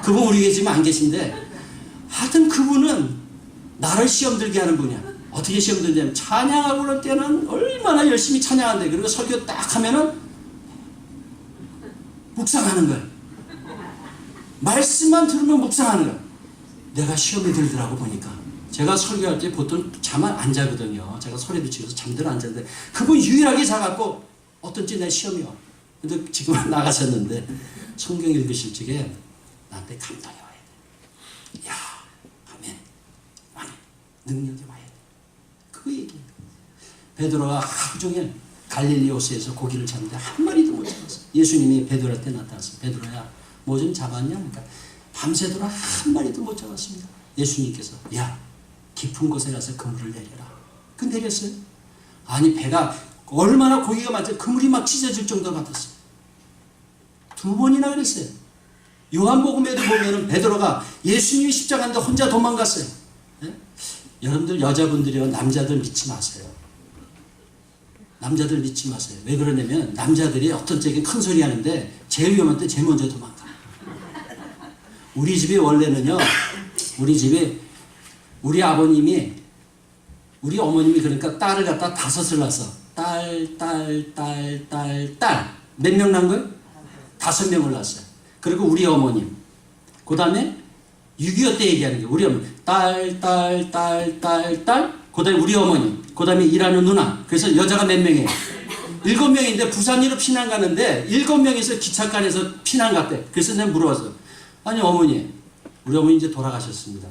그분 우리 교회 지금 안 계신데 하여튼 그분은 나를 시험 들게 하는 분이야. 어떻게 시험 들냐면 찬양하고 그럴 때는 얼마나 열심히 찬양한대. 그리고 설교 딱 하면은 묵상하는 거야. 말씀만 들으면 묵상하는 거야. 내가 시험이 들더라고 보니까. 제가 설교할 때 보통 잠을 안 자거든요. 제가 소리도 지어서 잠들 안 자는데 그분 유일하게 자갖고 어떤지 내 시험이 와. 근데 지금은 나가셨는데 성경 읽으실 적에 나한테 감동이 와야 돼. 야, 아멘. 아멘. 능력이 와야 돼. 그 얘기예요. 베드로가 하루 종일 갈릴리 호수에서 고기를 잡는데 한 마리도 못 잡았어. 예수님이 베드로한테 나타났어. 베드로야, 뭐 좀 잡았냐? 그러니까 밤새도록 한 마리도 못 잡았습니다. 예수님께서 야, 깊은 곳에 가서 그물을 내려라. 그 내렸어요. 아니 배가 얼마나 고기가 많죠. 그물이 막 찢어질 정도 같았어요. 2번이나 그랬어요. 요한복음에도 보면은 베드로가 예수님이 십자가인데 혼자 도망갔어요. 네? 여러분들 여자분들이요 남자들 믿지 마세요. 남자들 믿지 마세요. 왜 그러냐면 남자들이 어떤 적인 큰 소리 하는데 제일 위험할 때 제일 먼저 도망가. 우리 집이 원래는요, 우리 아버님이, 우리 어머님이 그러니까 딸을 갖다 5을 낳았어. 딸. 몇 명 낳은 거예요? 5명을 낳았어요. 그리고 우리 어머님. 그 다음에 6.25 때 얘기하는 거예요. 우리 어머님. 딸. 그 다음에 우리 어머님. 그 다음에 일하는 누나. 그래서 여자가 몇 명이에요? 7명인데 부산으로 피난 가는데 7명에서 기차간에서 피난 갔대. 그래서 내가 물어봤어. 아니 어머니, 우리 어머니 이제 돌아가셨습니다.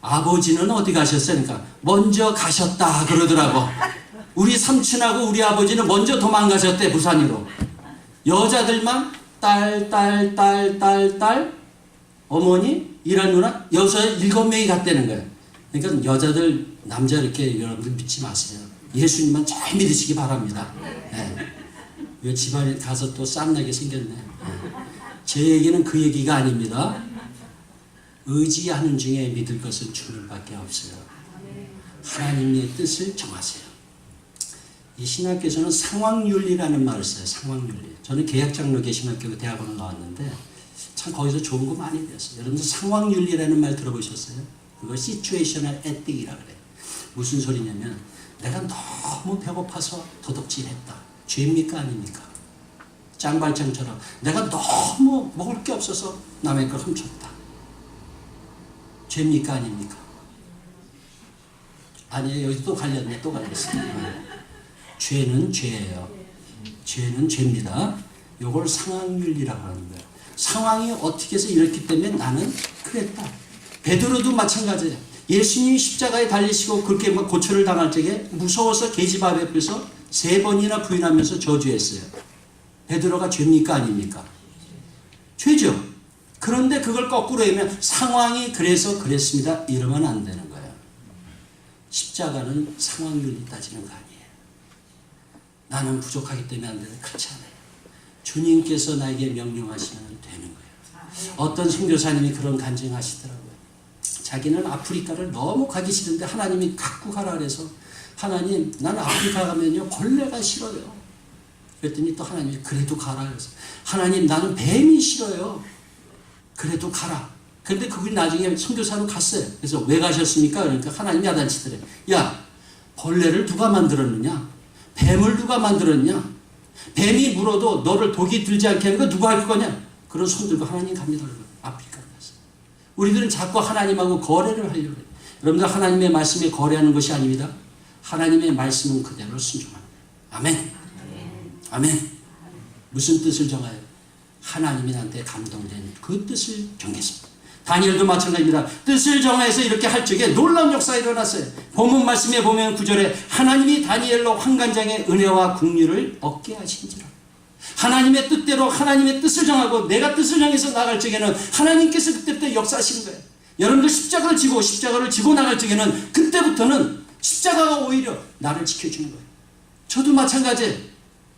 아버지는 어디 가셨어요? 그러니까 먼저 가셨다 그러더라고. 우리 삼촌하고 우리 아버지는 먼저 도망가셨대 부산으로. 여자들만 딸, 어머니, 일하는 누나, 7명이 갔다는 거예요. 그러니까 여자들, 남자 이렇게 여러분들 믿지 마세요. 예수님만 잘 믿으시기 바랍니다. 네. 왜 집안에 가서 또 쌈나게 생겼네. 네. 제 얘기는 그 얘기가 아닙니다. 의지하는 중에 믿을 것은 주님밖에 없어요. 하나님의 뜻을 정하세요. 이 신학교에서는 상황윤리라는 말을 써요. 상황윤리. 저는 계약장로계 신학교 대학원을 나왔는데 참 거기서 좋은 거 많이 배웠어요. 여러분들 상황윤리라는 말 들어보셨어요? 그걸 시츄에이셔널 에틱이라고 그래요. 무슨 소리냐면 내가 너무 배고파서 도둑질했다. 죄입니까 아닙니까? 짱발짱처럼 내가 너무 먹을 게 없어서 남의 걸 훔쳤다. 죄입니까 아닙니까? 아니에요. 여기 또 갈렸네. 또 갈렸어. 죄는 죄예요. 죄는 죄입니다. 이걸 상황윤리라고 하는 거예요. 상황이 어떻게 해서 이렇기 때문에 나는 그랬다. 베드로도 마찬가지예요. 예수님이 십자가에 달리시고 그렇게 막 고초를 당할 적에 무서워서 계집 앞에서 3번이나 부인하면서 저주했어요. 베드로가 죄입니까 아닙니까? 죄죠. 그런데 그걸 거꾸로 하면 상황이 그래서 그랬습니다. 이러면 안 되는 거예요. 십자가는 상황윤리 따지는 거 아니에요. 나는 부족하기 때문에 안 되는, 그렇지 않아요. 주님께서 나에게 명령하시면 되는 거예요. 어떤 선교사님이 그런 간증하시더라고요. 자기는 아프리카를 너무 가기 싫은데 하나님이 갖고 가라 그래서 하나님, 나는 아프리카 가면요 벌레가 싫어요. 그랬더니 또 하나님이 그래도 가라 그래서 하나님, 나는 뱀이 싫어요. 그래도 가라. 그런데 그분이 나중에 선교사로 갔어요. 그래서 왜 가셨습니까? 그러니까 하나님이 야단치더래. 야, 벌레를 누가 만들었느냐? 뱀을 누가 만들었냐? 뱀이 물어도 너를 독이 들지 않게 하는 거 누가 할 거냐? 그런 손 들고 하나님 갑니다. 아프리카로 갔어요. 우리들은 자꾸 하나님하고 거래를 하려고 해요. 여러분들 하나님의 말씀에 거래하는 것이 아닙니다. 하나님의 말씀은 그대로 순종합니다. 아멘. 아멘. 무슨 뜻을 정하여? 하나님이 나한테 감동된 그 뜻을 정했습니다. 다니엘도 마찬가지입니다. 뜻을 정해서 이렇게 할 적에 놀라운 역사가 일어났어요. 본문 말씀에 보면 9절에 하나님이 다니엘로 환관장의 은혜와 긍휼을 얻게 하신지라. 하나님의 뜻대로 하나님의 뜻을 정하고 내가 뜻을 정해서 나갈 적에는 하나님께서 그때부터 역사하시는 거예요. 여러분들 십자가를 지고 나갈 적에는 그때부터는 십자가가 오히려 나를 지켜주는 거예요. 저도 마찬가지예요.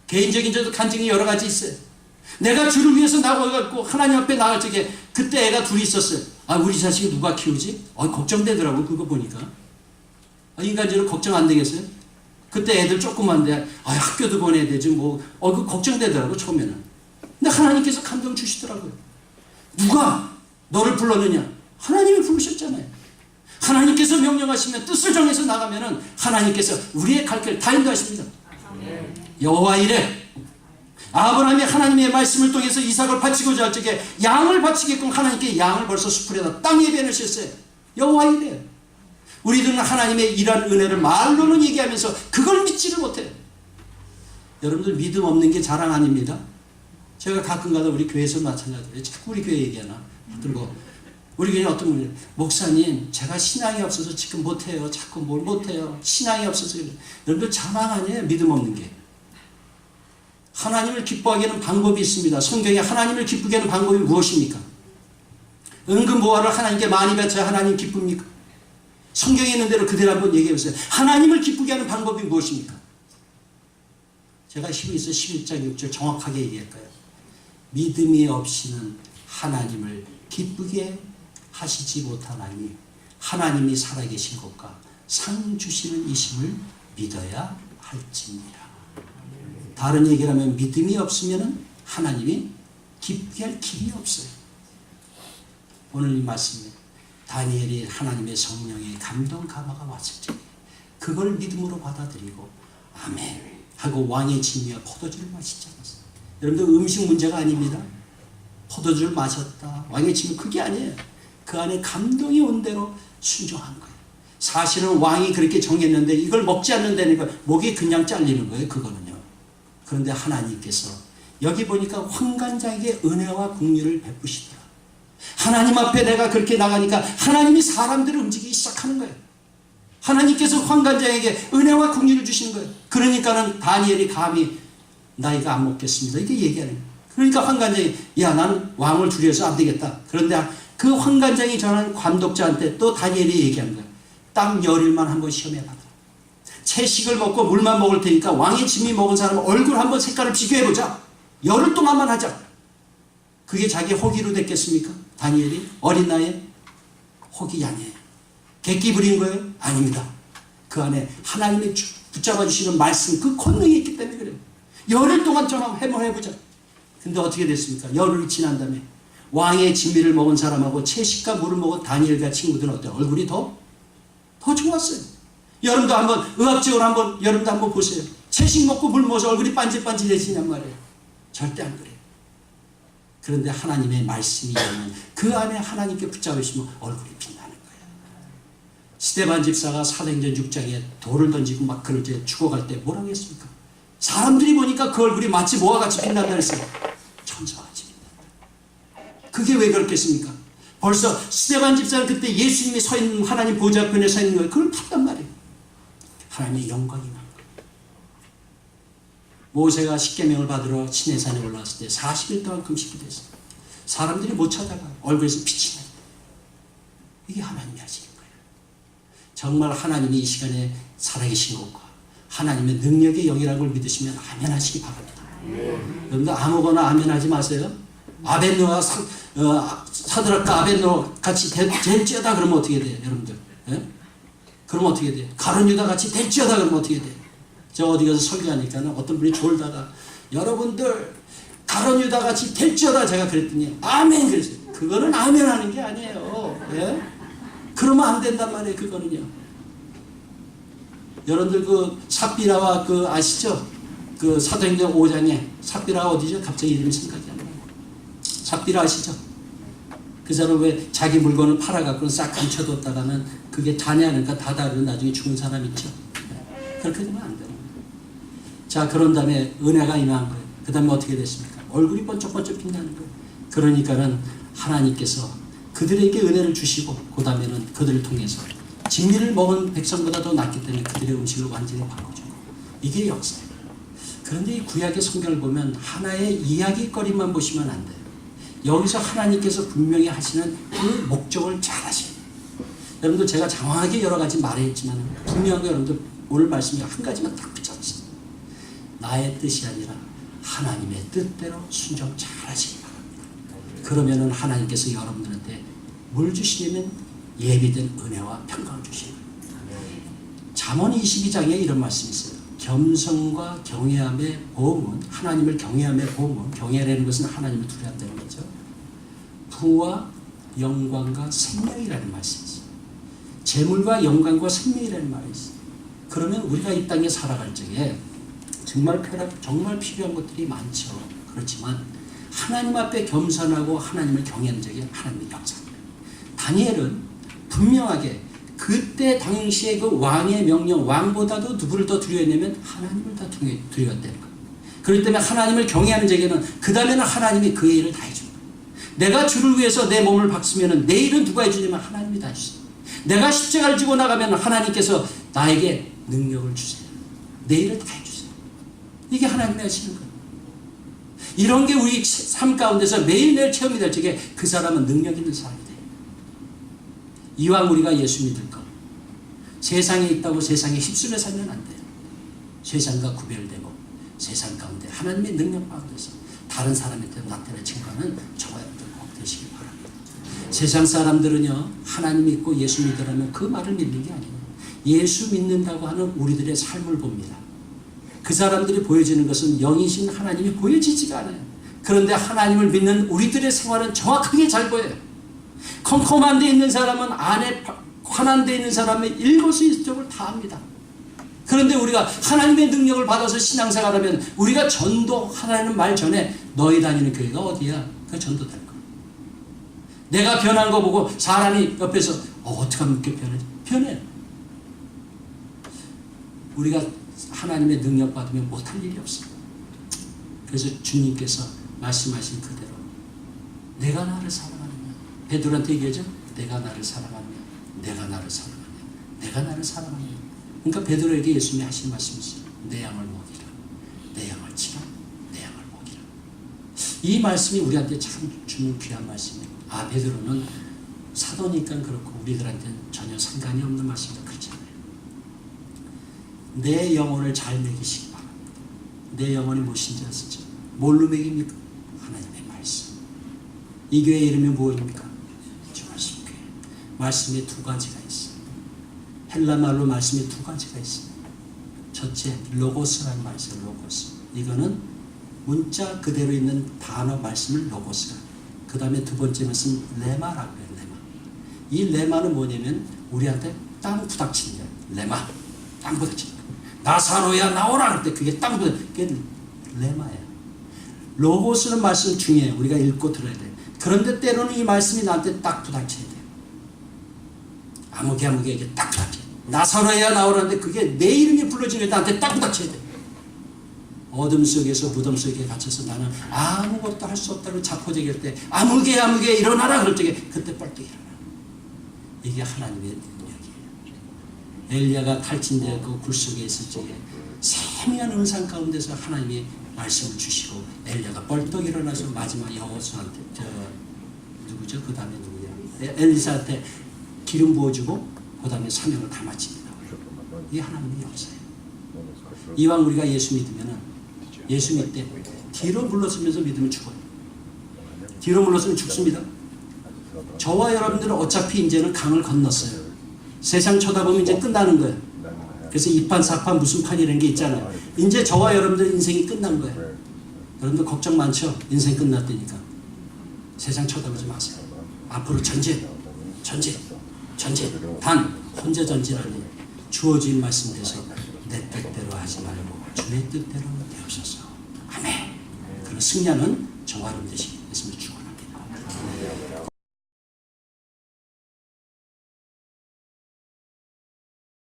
개인적인 저도 간증이 여러 가지 있어요. 내가 주를 위해서 나가고 하나님 앞에 나갈 적에 그때 애가 둘이 있었어요. 아, 우리 자식이 누가 키우지? 걱정되더라고 그거 보니까. 인간적으로 걱정 안 되겠어요? 그때 애들 조그만데 학교도 보내야 되지 그 걱정되더라고 처음에는. 근데 하나님께서 감동 주시더라고요. 누가 너를 불렀느냐? 하나님이 부르셨잖아요. 하나님께서 명령하시면 뜻을 정해서 나가면은 하나님께서 우리의 갈 길 다 인도하십니다. 여호와 이래 아브라함이 하나님의 말씀을 통해서 이삭을 바치고자 할 적에 양을 바치게끔 하나님께 양을 벌써 수풀에다 땅 예배하셨어요. 여호와 이래. 우리들은 하나님의 이러한 은혜를 말로는 얘기하면서 그걸 믿지를 못해요. 여러분들 믿음 없는 게 자랑 아닙니다. 제가 가끔가다 우리 교회에서 마찬가지예요. 자꾸 우리 교회 얘기하나 들고 우리 교회 어떤 분이 목사님 제가 신앙이 없어서 지금 못해요. 자꾸 뭘 못해요. 신앙이 없어서 그래요. 여러분들 자랑 아니에요. 믿음 없는 게. 하나님을 기뻐하게 하는 방법이 있습니다. 성경에 하나님을 기쁘게 하는 방법이 무엇입니까? 은근 보화를 하나님께 많이 바쳐야 하나님 기쁩니까? 성경에 있는 대로 그대로 한번 얘기해 보세요. 하나님을 기쁘게 하는 방법이 무엇입니까? 제가 히브리서 11장 6절 정확하게 얘기할까요? 믿음이 없이는 하나님을 기쁘게 하시지 못하나니 하나님이 살아계신 것과 상 주시는 이심을 믿어야 할지니라. 다른 얘기를 하면 믿음이 없으면 하나님이 기쁘게 할 길이 없어요. 오늘 이 말씀에 다니엘이 하나님의 성령의 감동 감화가 왔을 때 그걸 믿음으로 받아들이고 아멘 하고 왕의 진미와 포도주를 마시지 않았어요. 여러분들 음식 문제가 아닙니다. 포도주를 마셨다 왕의 진미 그게 아니에요. 그 안에 감동이 온 대로 순종한 거예요. 사실은 왕이 그렇게 정했는데 이걸 먹지 않는다니까 목이 그냥 잘리는 거예요. 그거는요. 그런데 하나님께서 여기 보니까 환관장에게 은혜와 긍휼을 베푸시더라. 하나님 앞에 내가 그렇게 나가니까 하나님이 사람들을 움직이기 시작하는 거예요. 하나님께서 환관장에게 은혜와 긍휼을 주시는 거예요. 그러니까는 다니엘이 감히 나 이거 안 먹겠습니다. 이렇게 얘기하는 거예요. 그러니까 환관장이 야 나는 왕을 두려워서 안 되겠다. 그런데 그 환관장이 전한 감독자한테 또 다니엘이 얘기한 거예요. 딱 열흘만 한번 시험해봐라. 채식을 먹고 물만 먹을 테니까 왕의 진미 먹은 사람 얼굴 한번 색깔을 비교해보자. 열흘 동안만 하자. 그게 자기 호기로 됐겠습니까? 다니엘이 어린 나이에 호기 아니에요. 객기 부린 거예요? 아닙니다. 그 안에 하나님의 붙잡아 주시는 말씀 그 권능이 있기 때문에 그래요. 열흘 동안 좀 한번 해보자. 근데 어떻게 됐습니까? 열흘이 지난 다음에 왕의 진미를 먹은 사람하고 채식과 물을 먹은 다니엘과 친구들은 어때요? 얼굴이 더 좋았어요. 여러분도 한번 의학적으로 한번 여러분도 한번 보세요. 채식 먹고 물 먹어서 얼굴이 반질반질해지냔 말이에요. 절대 안 그래요. 그런데 하나님의 말씀이 있는 그 안에 하나님께 붙잡으시면 얼굴이 빛나는 거예요. 스데반 집사가 사도행전 6장에 돌을 던지고 막 그럴 때 죽어갈 때 뭐라고 했습니까? 사람들이 보니까 그 얼굴이 마치 뭐와 같이 빛난다 그랬어요. 천사와 같이 빛난다. 그게 왜 그렇겠습니까? 벌써 스데반 집사는 그때 예수님이 서 있는 하나님 보좌 앞에 서 있는 거예요. 그걸 봤단 말이에요. 하나님의 영광이 난 거예요. 모세가 십계명을 받으러 시내산에 올라왔을 때 40일 동안 금식이 됐어요. 사람들이 못 찾아가요. 얼굴에서 빛이 나요. 이게 하나님이 하시는 거예요. 정말 하나님이 이 시간에 살아계신 것과 하나님의 능력의 영이라는 걸 믿으시면 아멘 하시기 바랍니다. 여러분들 아무거나 아멘 하지 마세요. 아벤노와 사드락과 아벤노 같이 될지어다 그러면 어떻게 돼요? 여러분들 예? 그러면 어떻게 돼요? 가룟 유다 같이 될지어다 그러면 어떻게 돼요? 저 어디 가서 설교하니까 어떤 분이 졸다가 여러분들 가룟 유다 같이 될지어다 제가 그랬더니 아멘 그랬어요. 그거는 아멘 하는 게 아니에요. 예? 그러면 안 된단 말이에요. 그거는요. 여러분들 그 삽비라와 그 아시죠? 그 사도행전 5장에 삽비라가 어디죠? 갑자기 이름이 생각이 안 나요. 삽비라 아시죠? 그 사람 왜 자기 물건을 팔아갖고 싹 감춰뒀다가는 그게 잔해하니까 다 다르면 나중에 죽은 사람 있죠? 그렇게 되면 안 돼요. 자, 그런 다음에 은혜가 임한 거예요. 그 다음에 어떻게 됐습니까? 얼굴이 번쩍번쩍 빛나는 거예요. 그러니까는 하나님께서 그들에게 은혜를 주시고 그 다음에는 그들을 통해서 진미를 먹은 백성보다 더 낫기 때문에 그들의 음식을 완전히 바꿔주고 이게 역사예요. 그런데 이 구약의 성경을 보면 하나의 이야기거리만 보시면 안 돼요. 여기서 하나님께서 분명히 하시는 그 목적을 잘 하셔요. 여러분들 제가 장황하게 여러 가지 말했지만 분명한 거 여러분들 오늘 말씀에 한 가지만 딱 붙잡으세요. 나의 뜻이 아니라 하나님의 뜻대로 순종 잘 하시기 바랍니다. 그러면은 하나님께서 여러분들한테 뭘 주시냐면 예비된 은혜와 평강을 주시는 거예요. 잠언 22장에 이런 말씀이 있어요. 겸손과 경외함의 보응은 하나님을 경외함의 보응은 경외라는 것은 하나님을 두려워한다는 거죠. 부와 영광과 생명이라는 말씀이 있어요. 재물과 영광과 생명이라는 말이 있어요. 그러면 우리가 이 땅에 살아갈 적에 정말 필요한 것들이 많죠. 그렇지만 하나님 앞에 겸손하고 하나님을 경외하는 적에 하나님의 역사입니다. 다니엘은 분명하게 그때 당시에 그 왕의 명령, 왕보다도 누구를 더 두려워했냐면 하나님을 더 두려워했다는 거예요. 그렇기 때문에 하나님을 경외하는 적에는 그 다음에는 하나님이 그의 일을 다 해줍니다. 내가 주를 위해서 내 몸을 박으면 내 일은 누가 해주냐면 하나님이 다 해주세요. 내가 십자가를 지고 나가면 하나님께서 나에게 능력을 주세요. 내 일을 다 해주세요. 이게 하나님이 하시는 거예요. 이런 게 우리 삶 가운데서 매일매일 체험이 될 적에 그 사람은 능력 있는 사람이 돼요. 이왕 우리가 예수 믿을 것, 세상에 있다고 세상에 휩쓸려 살면 안 돼요. 세상과 구별되고 세상 가운데 하나님의 능력 가운데서 다른 사람한테 나타내 증거하는 저와 여러분들 꼭 되시기 바랍니다. 세상 사람들은요, 하나님 믿고 예수 믿으라면 그 말을 믿는 게 아니에요. 예수 믿는다고 하는 우리들의 삶을 봅니다. 그 사람들이 보여지는 것은 영이신 하나님이 보여지지가 않아요. 그런데 하나님을 믿는 우리들의 생활은 정확하게 잘 보여요. 컴컴한 데 있는 사람은 안에 환한 데 있는 사람의 일거수일투족을 다 합니다. 그런데 우리가 하나님의 능력을 받아서 신앙생활하면 우리가 전도하라는 말 전에 너희 다니는 교회가 어디야? 그 전도될 거야. 내가 변한 거 보고 사람이 옆에서 어떻게 하면 이렇게 변하지? 변해. 우리가 하나님의 능력 받으면 못할 일이 없어요. 그래서 주님께서 말씀하신 그대로 내가 나를 사랑하느냐, 베드로한테 얘기하죠. 내가 나를 사랑하느냐, 내가 나를 사랑하느냐, 내가 나를 사랑하느냐. 그러니까 베드로에게 예수님이 하신 말씀이 있어요. 내 양을 먹이라, 내 양을 치라, 내 양을 먹이라. 이 말씀이 우리한테 참 주는 귀한 말씀이에요. 아, 베드로는 사도니까 그렇고 우리들한테는 전혀 상관이 없는 말씀이다. 그렇지 않아요. 내 영혼을 잘 먹이시기 바랍니다. 내 영혼이 무엇인지 아시죠? 뭘로 먹입니까? 하나님의 말씀. 이 교회의 이름이 무엇입니까? 말씀교회. 말씀에 두 가지가 있어요. 헬라말로 말씀에 두 가지가 있어요. 첫째, 로고스라는 말이 있어요. 로고스. 이거는 문자 그대로 있는 단어 말씀을 로고스라. 그 다음에 두 번째 말씀 레마라고 해요. 레마. 이 레마는 뭐냐면 우리한테 땅 부닥치는 거예요. 레마. 땅 부닥치는 거예요. 나사로야 나오라 할 때 그게 땅 부닥치는 그게 레마예요. 로고스는 말씀 중요해요. 우리가 읽고 들어야 돼요. 그런데 때로는 이 말씀이 나한테 딱 부닥쳐야 돼요. 아무개에게 딱 부닥쳐야 돼요. 나사로야 나오라는데 그게 내 이름이 불러지는 게 나한테 딱 부닥쳐야 돼요. 어둠 속에서 무덤 속에 갇혀서 나는 아무것도 할 수 없다고 자포자기할 때 아무개 일어나라 그럴 적에 그때 벌떡 일어나. 이게 하나님의 능력이에요. 엘리야가 탈진되고 굴 속에 있을 적에 세미한 음상 가운데서 하나님이 말씀을 주시고 엘리야가 벌떡 일어나서 마지막 여호수아한테 누구죠? 그 다음에 누구야? 엘리사한테 기름 부어주고 그 다음에 사명을 다 마칩니다. 이게 하나님의 역사예요. 이왕 우리가 예수 믿으면 예수 믿을 때 뒤로 물러서면서 믿으면 죽어요. 뒤로 물러서면 죽습니다. 저와 여러분들은 어차피 이제는 강을 건넜어요. 세상 쳐다보면 이제 끝나는 거예요. 그래서 2판, 4판, 무슨 판이라는 게 있잖아요. 이제 저와 여러분들 인생이 끝난 거예요. 여러분들 걱정 많죠? 인생 끝났다니까. 세상 쳐다보지 마세요. 앞으로 전진. 단 혼자 전진하니 주어진 말씀대로 내 뜻대로 하지 말고 주의 뜻대로 되옵소서. 아멘. 그런 승리하는 저와 여러분 되시겠습니다.